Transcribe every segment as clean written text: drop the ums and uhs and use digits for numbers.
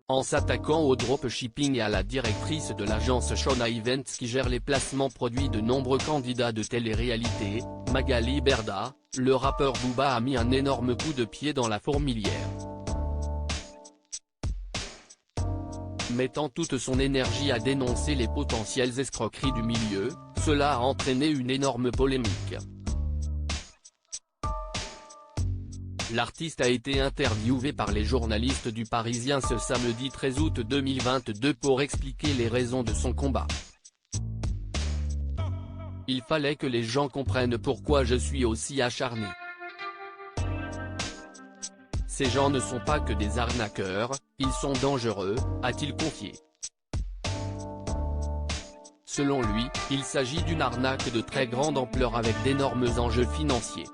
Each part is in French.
en s'attaquant au dropshipping et à la directrice de l'agence Shona Events qui gère les placements produits de nombreux candidats de télé-réalité, Magali Berda, le rappeur Booba a mis un énorme coup de pied dans la fourmilière. Mettant toute son énergie à dénoncer les potentielles escroqueries du milieu, cela a entraîné une énorme polémique. L'artiste a été interviewé par les journalistes du Parisien ce samedi 13 août 2022 pour expliquer les raisons de son combat. Il fallait que les gens comprennent pourquoi je suis aussi acharné. Ces gens ne sont pas que des arnaqueurs, ils sont dangereux, a-t-il confié. Selon lui, il s'agit d'une arnaque de très grande ampleur avec d'énormes enjeux financiers.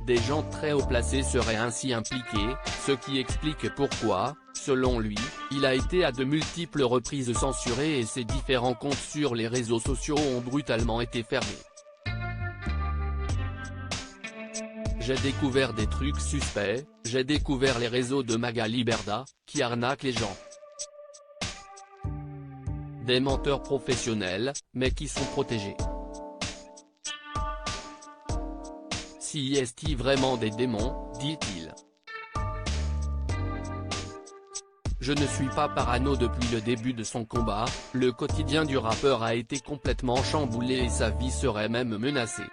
Des gens très haut placés seraient ainsi impliqués, ce qui explique pourquoi, selon lui, il a été à de multiples reprises censuré et ses différents comptes sur les réseaux sociaux ont brutalement été fermés. J'ai découvert des trucs suspects, j'ai découvert les réseaux de Magali Berda, qui arnaquent les gens. Des menteurs professionnels, mais qui sont protégés. Si est-il vraiment des démons, dit-il. Je ne suis pas parano. Depuis le début de son combat, le quotidien du rappeur a été complètement chamboulé et sa vie serait même menacée.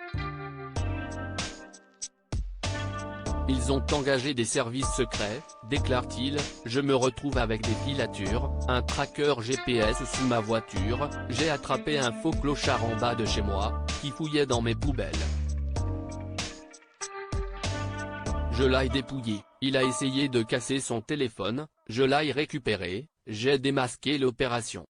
Ils ont engagé des services secrets, déclare-t-il, je me retrouve avec des filatures, un tracker GPS sous ma voiture, j'ai attrapé un faux clochard en bas de chez moi, qui fouillait dans mes poubelles. Je l'ai dépouillé, il a essayé de casser son téléphone, je l'ai récupéré, j'ai démasqué l'opération.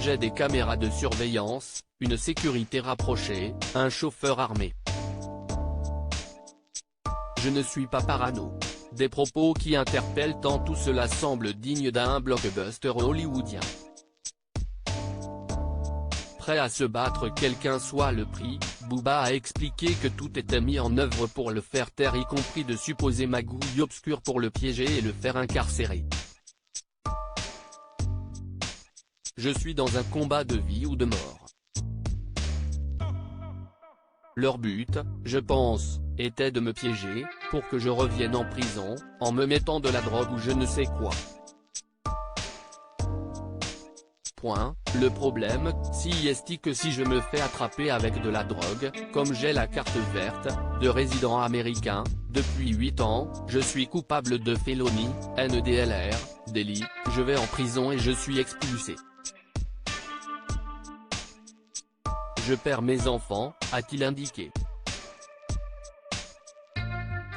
J'ai des caméras de surveillance, une sécurité rapprochée, un chauffeur armé. Je ne suis pas parano. Des propos qui interpellent tant tout cela semble digne d'un blockbuster hollywoodien. Prêt à se battre quel qu'en soit le prix, Booba a expliqué que tout était mis en œuvre pour le faire taire, y compris de supposées magouilles obscures pour le piéger et le faire incarcérer. Je suis dans un combat de vie ou de mort. Leur but, je pense, était de me piéger, pour que je revienne en prison, en me mettant de la drogue ou je ne sais quoi. Le problème, si est que si je me fais attraper avec de la drogue, comme j'ai la carte verte, de résident américain, depuis 8 ans, je suis coupable de félonie, NDLR, délit, je vais en prison et je suis expulsé. Je perds mes enfants, a-t-il indiqué.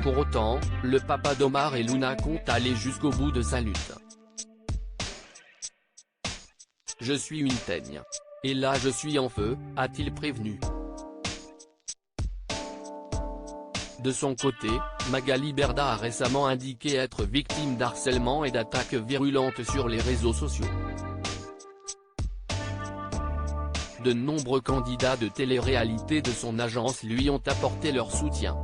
Pour autant, le papa d'Omar et Luna compte aller jusqu'au bout de sa lutte. Je suis une teigne. Et là je suis en feu, a-t-il prévenu. De son côté, Magali Berda a récemment indiqué être victime d'harcèlement et d'attaques virulentes sur les réseaux sociaux. De nombreux candidats de télé-réalité de son agence lui ont apporté leur soutien.